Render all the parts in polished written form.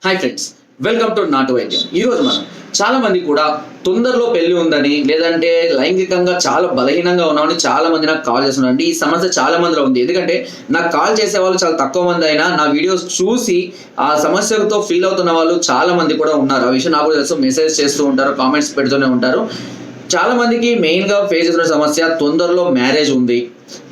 Hi friends, welcome to నాటు వైద్యం. ఈరోజు మనం చాలా మంది కూడా తొందరలో పెళ్లి ఉందని, లేదంటే లైంగికంగా చాలా బలహీనంగా ఉన్నామని చాలా మంది నాకు కాల్ చేస్తున్నారండి. ఈ సమస్య చాలా మందిలో ఉంది. ఎందుకంటే నాకు కాల్ చేసే వాళ్ళు చాలా తక్కువ మంది అయినా నా వీడియోస్ చూసి ఆ సమస్యలతో ఫీల్ అవుతున్న వాళ్ళు చాలా మంది కూడా ఉన్నారు. ఆ విషయం నాకు కూడా తెలుసు. మెసేజ్ చేస్తూ ఉంటారు, కామెంట్స్ పెడుతూనే ఉంటారు. చాలా మందికి మెయిన్ గా ఫేస్ చేస్తున్న సమస్య తొందరలో మ్యారేజ్ ఉంది,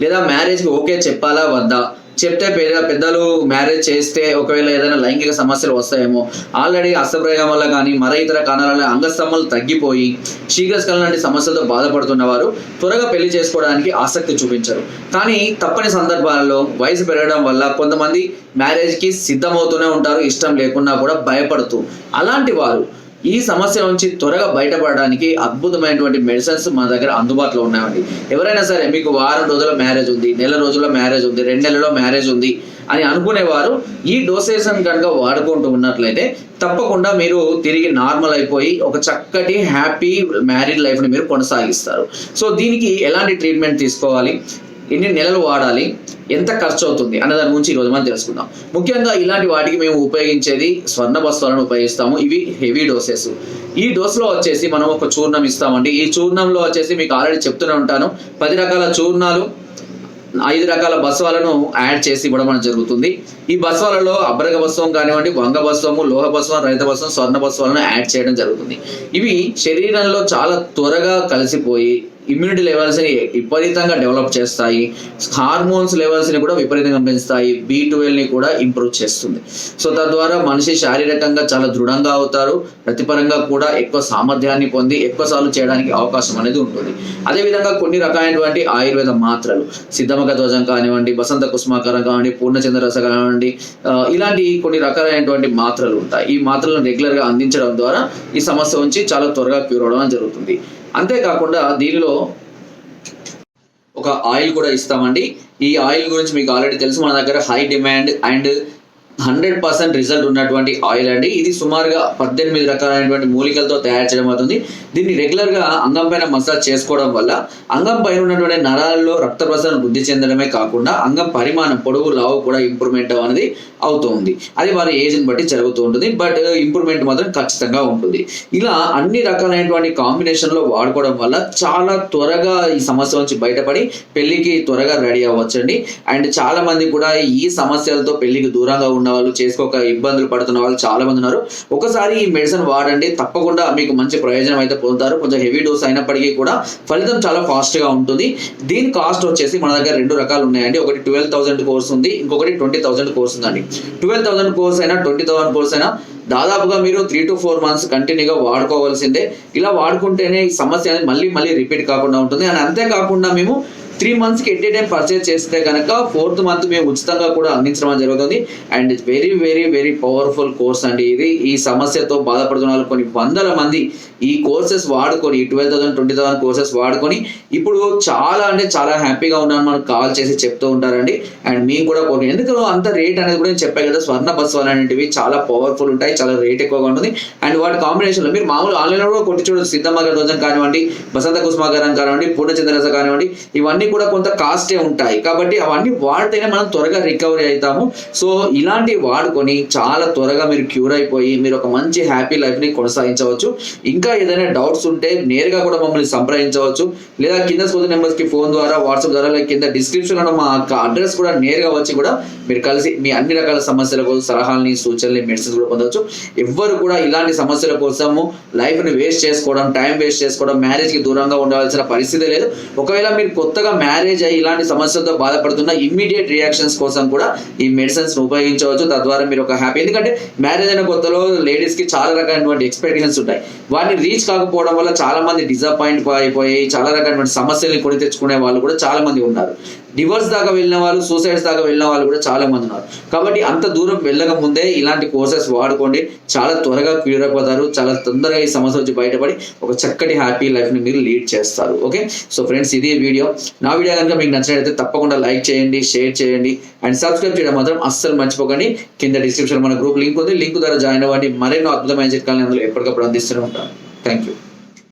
లేదా మ్యారేజ్కి ఓకే చెప్పాలా వద్దా, చెప్తే పెద్దలు మ్యారేజ్ చేస్తే ఒకవేళ ఏదైనా లైంగిక సమస్యలు వస్తాయేమో, ఆల్రెడీ అస్తప్రయోగం వల్ల కానీ మర ఇతర కారణాల అంగస్తంభాలు తగ్గిపోయి శీఘ్రస్ఖలనం లాంటి సమస్యలతో బాధపడుతున్న వారు త్వరగా పెళ్లి చేసుకోవడానికి ఆసక్తి చూపించరు. కానీ తప్పని సందర్భాలలో వయసు పెరగడం వల్ల కొంతమంది మ్యారేజ్కి సిద్ధమవుతూనే ఉంటారు, ఇష్టం లేకున్నా కూడా భయపడుతూ. అలాంటి వారు ఈ సమస్య నుంచి త్వరగా బయటపడడానికి అద్భుతమైనటువంటి మెడిసిన్స్ మన దగ్గర అందుబాటులో ఉన్నాయండి. ఎవరైనా సరే మీకు వారం రోజుల మ్యారేజ్ ఉంది, నెల రోజుల మ్యారేజ్ ఉంది, 2 నెలల్లో మ్యారేజ్ ఉంది అని అనుకునేవారు ఈ డోసేజ్ కనుక వాడుకుంటూ ఉన్నట్లయితే తప్పకుండా మీరు తిరిగి నార్మల్ అయిపోయి ఒక చక్కటి హ్యాపీ మ్యారీడ్ లైఫ్ని మీరు కొనసాగిస్తారు. సో దీనికి ఎలాంటి ట్రీట్మెంట్ తీసుకోవాలి, ఎన్ని నెలలు వాడాలి, ఎంత ఖర్చు అవుతుంది అన్న దాని గురించి ఈరోజు మనం తెలుసుకుందాం. ముఖ్యంగా ఇలాంటి వాటికి మేము ఉపయోగించేది స్వర్ణ బస్వాలను ఉపయోగిస్తాము. ఇవి హెవీ డోసెస్. ఈ డోస్లో వచ్చేసి మనం ఒక చూర్ణం ఇస్తామండి. ఈ చూర్ణంలో వచ్చేసి మీకు ఆల్రెడీ చెప్తూనే ఉంటాను, 10 రకాల చూర్ణాలు, 5 రకాల బస్వాలను యాడ్ చేసి ఇవ్వడం అనేది జరుగుతుంది. ఈ బస్వాలలో అబ్రగ బస్వం కానివ్వండి, వంగ బస్వము, లోహ బస్వం, రైత బస్వం, స్వర్ణ బస్వాలను యాడ్ చేయడం జరుగుతుంది. ఇవి శరీరంలో చాలా త్వరగా కలిసిపోయి ఇమ్యూనిటీ లెవెల్స్ని విపరీతంగా డెవలప్ చేస్తాయి, హార్మోన్స్ లెవెల్స్ని కూడా విపరీతంగా పెంచుతాయి, B12ని కూడా ఇంప్రూవ్ చేస్తుంది. సో తద్వారా మనిషి శారీరకంగా చాలా దృఢంగా అవుతారు, ప్రతిపరంగా కూడా ఎక్కువ సామర్థ్యాన్ని పొంది ఎక్కువ సార్లు చేయడానికి అవకాశం అనేది ఉంటుంది. అదేవిధంగా కొన్ని రకాలైనటువంటి ఆయుర్వేద మాత్రలు, సిద్ధమక ధ్వజం కానివ్వండి, వసంత కుసుమాకరం కానివ్వండి, పూర్ణచంద్రరస కానివ్వండి, ఇలాంటి కొన్ని రకాలైనటువంటి మాత్రలు ఉంటాయి. ఈ మాత్రలను రెగ్యులర్గా అందించడం ద్వారా ఈ సమస్య నుంచి చాలా త్వరగా క్యూర్ అవడం జరుగుతుంది. అంతేకాకుండా దీనిలో ఒక ఆయిల్ కూడా ఇస్తామండి. ఈ ఆయిల్ గురించి మీకు ఆల్రెడీ తెలుసు, మన దగ్గర హై డిమాండ్ అండ్ 100% రిజల్ట్ ఉన్నటువంటి ఆయిల్ అండి. ఇది సుమారుగా 18 రకాలైనటువంటి మూలికలతో తయారు చేయడం అవుతుంది. దీన్ని రెగ్యులర్గా అంగం పైన మసాజ్ చేసుకోవడం వల్ల అంగం పైన ఉన్నటువంటి నరాల్లో రక్త ప్రసరణ వృద్ధి చెందడమే కాకుండా అంగం పరిమాణం, పొడవు, లావు కూడా ఇంప్రూవ్మెంట్ అనేది అవుతుంది. అది వారి ఏజ్ని బట్టి జరుగుతూ ఉంటుంది, బట్ ఇంప్రూవ్మెంట్ మాత్రం ఖచ్చితంగా ఉంటుంది. ఇలా అన్ని రకాలైనటువంటి కాంబినేషన్లో వాడుకోవడం వల్ల చాలా త్వరగా ఈ సమస్య నుంచి బయటపడి పెళ్లికి త్వరగా రెడీ అవ్వచ్చండి. అండ్ చాలా మంది కూడా ఈ సమస్యలతో పెళ్లికి దూరంగా ఉన్న వాళ్ళు, చేసుకోక ఇబ్బందులు పడుతున్న వాళ్ళు చాలా మంది ఉన్నారు. ఒకసారి ఈ మెడిసిన్ వాడండి, తప్పకుండా మీకు మంచి ప్రయోజనం అయితే పొందుతారు. కొంచెం హెవీ డోస్ అయినప్పటికీ కూడా ఫలితం చాలా ఫాస్ట్ గా ఉంటుంది. దీని కాస్ట్ వచ్చేసి మన దగ్గర 2 రకాలు ఉన్నాయండి. ఒకటి 12,000 కోర్స్ ఉంది, ఇంకొకటి 20,000 కోర్స్ ఉందండి. 12,000 కోర్స్ అయినా 20,000 కోర్స్ అయినా దాదాపుగా మీరు 3 to 4 months కంటిన్యూగా వాడుకోవాల్సిందే. ఇలా వాడుకుంటేనే ఈ సమస్య అనేది మళ్ళీ రిపీట్ కాకుండా ఉంటుంది. అండ్ అంతేకాకుండా మేము 3 monthsకి ఎట్ ఏ టైం పర్చేస్ చేస్తే కనుక 4th month మేము ఉచితంగా కూడా అందించడం జరుగుతుంది. And it's very very very powerful course అండి ఇది. ఈ సమస్యతో బాధపడుతున్న వాళ్ళు కొన్ని వందల మంది ఈ కోర్సెస్ వాడుకొని, 12,000 20,000 కోర్సెస్ వాడుకొని ఇప్పుడు చాలా అంటే చాలా హ్యాపీగా ఉన్నాను మనకు కాల్ చేసి చెప్తూ ఉంటారండి. అండ్ మేము కూడా ఎందుకు అంత రేట్ అనేది కూడా నేను చెప్పాను కదా, స్వర్ణ బస్వాలు అనేటివి చాలా పవర్ఫుల్ ఉంటాయి, చాలా రేట్ ఎక్కువగా ఉంటుంది. అండ్ వాటి కాంబినేషన్లో మీరు మామూలు ఆన్లైన్లో కూడా కొట్టి చూడొచ్చు. సిద్ధమక ధ్వజం కానివ్వండి, వసంత కుసుమాకరం కానివ్వండి, పూర్ణచంద్రరస కానివ్వండి, ఇవన్నీ కూడా కొంత కాస్టే ఉంటాయి. కాబట్టి అవన్నీ వాడితేనే మనం త్వరగా రికవరీ అవుతాము. సో ఇలాంటివి వాడుకొని చాలా త్వరగా మీరు క్యూర్ అయిపోయి మీరు ఒక మంచి హ్యాపీ లైఫ్ని కొనసాగించవచ్చు. ఇంకా ఏదైనా డౌట్స్ ఉంటే నేరుగా కూడా మమ్మల్ని సంప్రదించవచ్చు, లేదా కింద స్కూల్ నెంబర్స్కి ఫోన్ ద్వారా, వాట్సాప్ ద్వారా, లేదా కింద డిస్క్రిప్షన్లో మా అడ్రస్ కూడా నేరుగా వచ్చి కూడా మీరు కలిసి మీ అన్ని రకాల సమస్యలకు సలహాలని, సూచనలు, మెడిసిన్స్ కూడా పొందవచ్చు. ఎవ్వరు కూడా ఇలాంటి సమస్యల కోసము లైఫ్ని వేస్ట్ చేసుకోవడం, టైం వేస్ట్ చేసుకోవడం, మ్యారేజ్కి దూరంగా ఉండాల్సిన పరిస్థితి లేదు. ఒకవేళ మీరు కొత్తగా మ్యారేజ్ అయ్యి ఇలాంటి సమస్యలతో బాధపడుతున్న ఇమ్మీడియట్ రియాక్షన్స్ కోసం కూడా ఈ మెడిసిన్స్ ఉపయోగించవచ్చు. తద్వారా మీరు ఒక హ్యాపీ, ఎందుకంటే మ్యారేజ్ అయిన కొత్తలో లేడీస్ కి చాలా రకాలైనటువంటి ఎక్స్పెక్టేషన్స్ ఉంటాయి. వాటిని రీచ్ కాకపోవడం వల్ల చాలా మంది డిసప్పాయింట్ అయిపోయి చాలా రకాలైనటువంటి సమస్యల్ని కొని తెచ్చుకునే వాళ్ళు కూడా చాలా మంది ఉన్నారు. డివోర్స్ దాకా వెళ్ళిన వాళ్ళు, సూసైడ్స్ దాకా వెళ్ళిన వాళ్ళు కూడా చాలా మంది ఉన్నారు. కాబట్టి అంత దూరం వెళ్ళక ముందే ఇలాంటి కోర్సెస్ వాడుకోండి, చాలా త్వరగా క్యూర్ అయిపోతారు. చాలా తొందరగా ఈ సమస్య నుంచి బయటపడి ఒక చక్కటి హ్యాపీ లైఫ్ని మీరు లీడ్ చేస్తారు. ఓకే, సో ఫ్రెండ్స్, ఇది వీడియో. నా వీడియో కనుక మీకు నచ్చినట్లయితే తప్పకుండా లైక్ చేయండి, షేర్ చేయండి అండ్ సబ్స్క్రైబ్ చేయడం మాత్రం అస్సలు మర్చిపోకండి. కింద డిస్క్రిప్షన్ మన గ్రూప్ లింక్ ఉంది, లింక్ ద్వారా జాయిన్ అవ్వండి. మరెన్నో అద్భుతమైన చిట్కాలను అందులో ఎప్పటికప్పుడు అందిస్తూనే ఉంటాను. Thank you.